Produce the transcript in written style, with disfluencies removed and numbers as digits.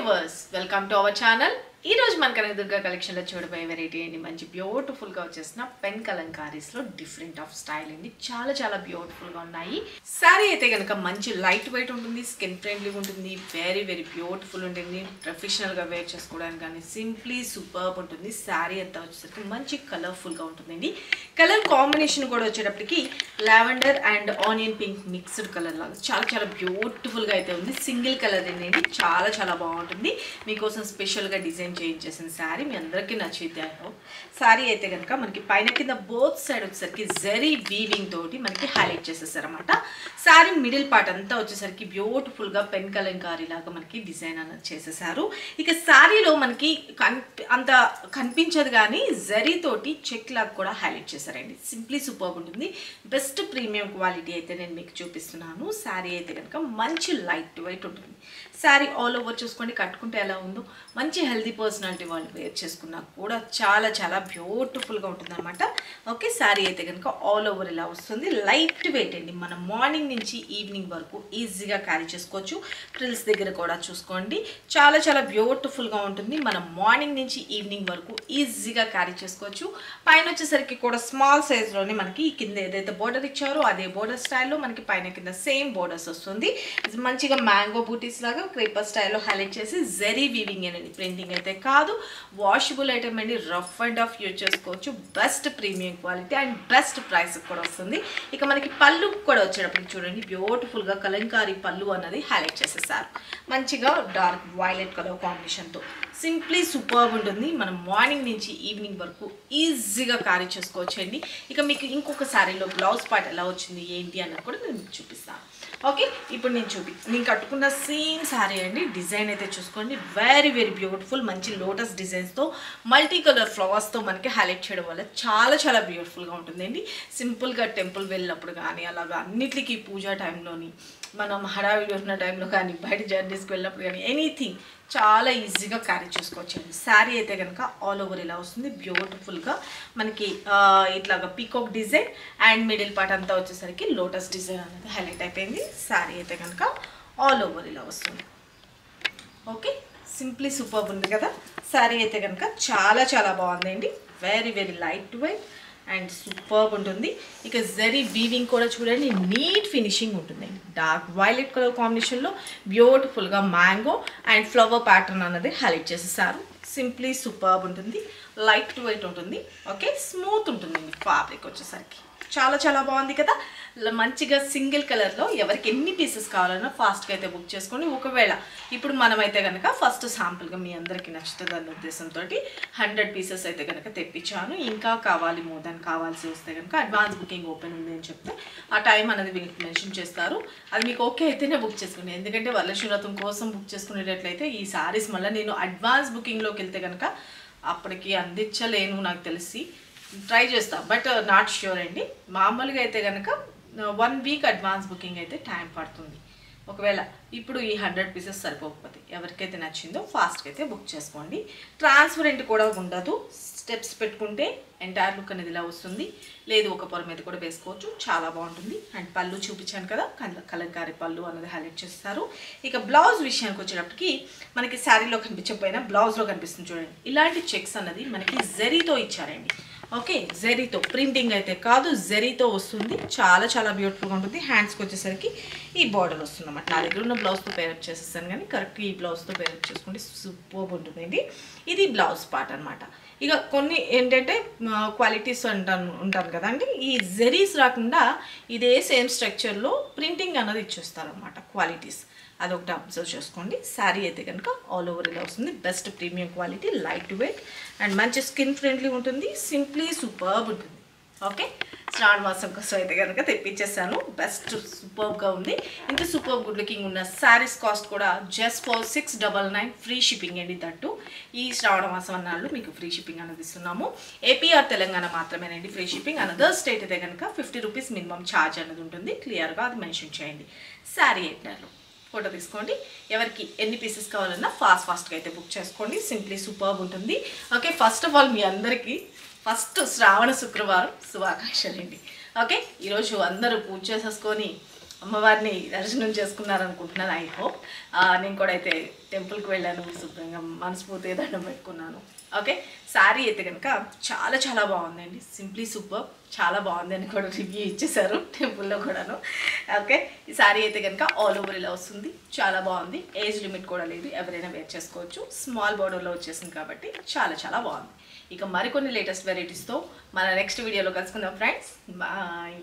Viewers welcome to our channel. ఈ రోజు మన కనకదుర్గ కలెక్షన్ లో చూడబోయే వెరైటీ అండి మంచి బ్యూటిఫుల్ గా వచ్చేసిన పెన్ కలంకారీస్ లో డిఫరెంట్ ఆఫ్ స్టైల్ అండి. చాలా చాలా బ్యూటిఫుల్ గా ఉన్నాయి. సారీ అయితే కనుక మంచి లైట్ వెయిట్ ఉంటుంది, స్కిన్ ఫ్రెండ్లీ ఉంటుంది, వెరీ వెరీ బ్యూటిఫుల్ ఉంటుంది. ప్రొఫెషనల్ గా వేర్ చేసుకోవడానికి కానీ సింప్లీ సూపర్బ్ ఉంటుంది. సారీ అంతా వచ్చేసరికి మంచి కలర్ఫుల్ గా ఉంటుందండి. కలర్ కాంబినేషన్ కూడా వచ్చేటప్పటికి lavender and onion pink mixed colour లాగా చాలా చాలా బ్యూటిఫుల్ గా అయితే ఉంది. సింగిల్ కలర్ అనేది చాలా చాలా బాగుంటుంది. మీకోసం స్పెషల్ గా డిజైన్ చేంజ్ చేసిన శారీ మీ అందరికీ నచ్చిద్ది. శారీ అయితే కనుక మనకి పైన కింద బోత్ సైడ్ వచ్చేసరికి జరీ వీవింగ్ తోటి మనకి హైలైట్ చేసేసారు అనమాట. శారీ మిడిల్ పార్ట్ అంతా వచ్చేసరికి బ్యూటిఫుల్ గా పెన్ కలంకారీ లాగా మనకి డిజైన్ అనేది చేసేసారు. ఇక శారీలో మనకి అంత కనిపించదు కానీ జరీ తోటి చెక్ లాగా కూడా హైలైట్ చేశారండి. సింప్లీ సూపర్ ఉంటుంది. బెస్ట్ ప్రీమియం క్వాలిటీ అయితే నేను మీకు చూపిస్తున్నాను. శారీ అయితే కనుక మంచి లైట్ వెయిట్ ఉంటుంది. శారీ ఆల్ ఓవర్ చూసుకోండి, కట్టుకుంటే ఎలా ఉందో. మంచి హెల్దీ పర్సనాలిటీ వాళ్ళు వేర్ చేసుకున్నా కూడా చాలా చాలా బ్యూటిఫుల్గా ఉంటుంది అనమాట. ఓకే, శారీ అయితే కనుక ఆల్ ఓవర్ ఇలా వస్తుంది. లైట్ వెయిట్ అండి. మనం మార్నింగ్ నుంచి ఈవినింగ్ వరకు ఈజీగా క్యారీ చేసుకోవచ్చు. ఫ్రిల్స్ దగ్గర కూడా చూసుకోండి, చాలా చాలా బ్యూటిఫుల్గా ఉంటుంది. మనం మార్నింగ్ నుంచి ఈవినింగ్ వరకు ఈజీగా క్యారీ చేసుకోవచ్చు. పైన వచ్చేసరికి కూడా స్మాల్ సైజ్లోనే మనకి కింద ఏదైతే బోర్డర్ ఇచ్చారో అదే బోర్డర్ స్టైల్లో మనకి పైన కింద సేమ్ బోర్డర్స్ వస్తుంది. మంచిగా మ్యాంగో బూటీస్ లాగా క్రేపర్ స్టైల్లో హైలైట్ చేసి జరీ వీవింగ్ అనేది ప్రింటింగ్ అయితే కాదు, వాషబుల్ ఐటమ్ అండి. రఫ్ అండ్ ఆఫ్ యూజ్ చేసుకోవచ్చు. Best premium quality and best price కూడా వస్తుంది. ఇక మనకి పళ్ళు కూడా వచ్చేటప్పుడు చూడండి, బ్యూటిఫుల్గా కలంకారీ పళ్ళు అన్నది హైలైట్ చేసేసారు. మంచిగా డార్క్ వైలెట్ కలర్ కాంబినేషన్తో సింప్లీ సూపర్బ్ ఉంటుంది. మనం మార్నింగ్ నుంచి ఈవినింగ్ వరకు ఈజీగా క్యారీ చేసుకోవచ్చు అండి. ఇక మీకు ఇంకొక శారీలో బ్లౌజ్ పార్ట్ ఎలా వచ్చింది ఏంటి అన్నది కూడా నేను మీకు చూపిస్తాను. ఓకే, ఇప్పుడు నేను కట్టుకున్న సేమ్ శారీ అండి. డిజైన్ అయితే చూసుకోండి, వెరీ వెరీ బ్యూటిఫుల్. మంచి లోటస్ డిజైన్స్తో మల్టీ కలర్ ఫ్లవర్స్తో మనకి హైలైట్ చేయడం వల్ల చాలా చాలా బ్యూటిఫుల్గా ఉంటుందండి. సింపుల్గా టెంపుల్ వెళ్ళినప్పుడు కానీ అలాగా అన్నిటికీ పూజా టైంలోని మనం హడావిడి ఉన్న టైంలో కానీ బయట జర్నీస్కి వెళ్ళినప్పుడు కానీ ఎనీథింగ్ చాలా ఈజీగా క్యారీ చేసుకోవచ్చు అండి. శారీ అయితే కనుక ఆల్ ఓవర్ ఇలా వస్తుంది. బ్యూటిఫుల్గా మనకి ఇట్లాగా peacock design and middle part అంతా వచ్చేసరికి లోటస్ డిజైన్ అనేది హైలైట్ అయిపోయింది. శారీ అయితే కనుక ఆల్ ఓవర్ ఇలా వస్తుంది. ఓకే, సింప్లీ సూపర్ ఉంది కదా. శారీ అయితే కనుక చాలా చాలా బాగుందండి. Very very light weight and superb ఉంటుంది. ఇక జరీ వీవింగ్ కూడా చూడండి, నీట్ ఫినిషింగ్ ఉంటుందండి. డార్క్ వైలెట్ కలర్ కాంబినేషన్లో బ్యూటిఫుల్గా మ్యాంగో అండ్ ఫ్లవర్ ప్యాటర్న్ అన్నది హైలైట్ చేసేసారు. సింప్లీ సూపర్బ్ ఉంటుంది. లైట్ వెయిట్ ఉంటుంది. ఓకే, స్మూత్ ఉంటుందండి. ఫ్యాబ్రిక్ వచ్చేసరికి చాలా చాలా బాగుంది కదా. మంచిగా సింగిల్ కలర్లో ఎవరికి ఎన్ని పీసెస్ కావాలన్నా ఫాస్ట్గా అయితే బుక్ చేసుకోండి. ఒకవేళ ఇప్పుడు మనమైతే కనుక ఫస్ట్ శాంపుల్గా మీ అందరికీ నచ్చుతుంది అన్న ఉద్దేశంతో 100 పీసెస్ అయితే కనుక తెప్పించాను. ఇంకా కావాలి, మోర్ దాన్ కావాల్సి వస్తే కనుక అడ్వాన్స్ బుకింగ్ ఓపెన్ ఉంది అని చెప్తే ఆ టైం అనేది మీకు మెన్షన్ చేస్తారు. అది మీకు ఓకే అయితేనే బుక్ చేసుకోండి. ఎందుకంటే వరలక్ష్మి వ్రతం కోసం బుక్ చేసుకునేటట్లయితే ఈ సారీస్ మళ్ళీ నేను అడ్వాన్స్ బుకింగ్లోకి వెళ్తే కనుక అప్పటికి అందించలేను, నాకు తెలిసి ట్రై చేస్తా, బట్ నాట్ ష్యూర్ అండి. మామూలుగా అయితే కనుక 1 వీక్ అడ్వాన్స్ బుకింగ్ అయితే టైం పడుతుంది. ఒకవేళ ఇప్పుడు ఈ 100 పీసెస్ సరిపోకపోతే ఎవరికైతే నచ్చిందో ఫాస్ట్గా అయితే బుక్ చేసుకోండి. ట్రాన్స్పరెంట్ కూడా ఉండదు. స్టెప్స్ పెట్టుకుంటే ఎంటైర్ లుక్ అనేది ఇలా వస్తుంది. లేదు ఒక పొర మీద కూడా వేసుకోవచ్చు, చాలా బాగుంటుంది. అండ్ పళ్ళు చూపించాను కదా, కలంకారీ పళ్ళు అనేది హైలైట్ చేస్తారు. ఇక బ్లౌజ్ విషయానికి వచ్చేటప్పటికి మనకి శారీలో కనిపించకపోయినా బ్లౌజ్లో కనిపిస్తుంది చూడండి. ఇలాంటి చెక్స్ అన్నది మనకి జరీతో ఇచ్చారండి. ఓకే, జరీతో ప్రింటింగ్ అయితే కాదు, జరీతో వస్తుంది. చాలా చాలా బ్యూటిఫుల్గా ఉంటుంది. హ్యాండ్స్కి వచ్చేసరికి ఈ బార్డర్ వస్తుంది అన్నమాట. నా దగ్గర ఉన్న బ్లౌజ్తో పేరప్ చేసేస్తాను కానీ కరెక్ట్గా ఈ బ్లౌజ్తో పేరప్ చేసుకుంటే సూపర్ ఉంటుందండి. ఇది బ్లౌజ్ పార్ట్ అనమాట. ఇక కొన్ని ఏంటంటే క్వాలిటీస్ ఉంటాను కదండి, ఈ జరీస్ రాకుండా ఇదే సేమ్ స్ట్రక్చర్లో ప్రింటింగ్ అన్నది ఇచ్చేస్తారనమాట. క్వాలిటీస్ అదొకటి అబ్జర్వ్ చేసుకోండి. శారీ అయితే కనుక ఆల్ ఓవర్ ఇలా వస్తుంది. Best premium quality, light weight and మంచి స్కిన్ ఫ్రెండ్లీ ఉంటుంది. సింప్లీ సూపర్బ్ ఉంటుంది. ఓకే, శ్రావణ మాసం కోసం అయితే కనుక తెప్పించేసాను. బెస్ట్ సూపర్బ్గా ఉంది. ఇంత సూపర్ గుడ్ లుకింగ్ ఉన్న శారీస్ కాస్ట్ కూడా జస్ట్ ఫర్ 699 ఫ్రీ షిప్పింగ్ అండి. దట్టు ఈ శ్రావణ మాసం అన్నాళ్ళు మీకు ఫ్రీ షిప్పింగ్ అనేది ఇస్తున్నాము. ఏపీఆర్ తెలంగాణ మాత్రమేనండి ఫ్రీ షిప్పింగ్. అనదర్ స్టేట్ అయితే కనుక 50 రూపీస్ మినిమం ఛార్జ్ అనేది ఉంటుంది. క్లియర్గా అది మెన్షన్ చేయండి. శారీ ఎట్టారు ఫోటో తీసుకోండి. ఎవరికి ఎన్ని పీసెస్ కావాలన్నా ఫాస్ట్గా అయితే బుక్ చేసుకోండి. సింప్లీ సూపర్బ్ ఉంటుంది. ఓకే, ఫస్ట్ ఆఫ్ ఆల్ మీ అందరికీ ఫస్ట్ శ్రావణ శుక్రవారం శుభాకాంక్షలు అండి. ఓకే, ఈరోజు అందరూ పూజ చేసేసుకొని అమ్మవారిని దర్శనం చేసుకున్నారనుకుంటున్నాను. I hope. నేను కూడా అయితే టెంపుల్కి వెళ్ళాను, శుభ్రంగా మనస్ఫూర్తిగా దండం పెట్టుకున్నాను. ఓకే, శారీ అయితే కనుక చాలా చాలా బాగుందండి. సింప్లీ సూపర్, చాలా బాగుంది అని కూడా రివ్యూ ఇచ్చేసారు టెంపుల్లో కూడాను. ఓకే, ఈ శారీ అయితే కనుక ఆల్ ఓవర్ ఇలా వస్తుంది, చాలా బాగుంది. ఏజ్ లిమిట్ కూడా లేదు, ఎవరైనా వేర్ చేసుకోవచ్చు. స్మాల్ బార్డర్లో వచ్చేసింది కాబట్టి చాలా చాలా బాగుంది. ఇక మరికొన్ని లేటెస్ట్ వెరైటీస్తో మన నెక్స్ట్ వీడియోలో కలుసుకుందాం ఫ్రెండ్స్. బాయ్.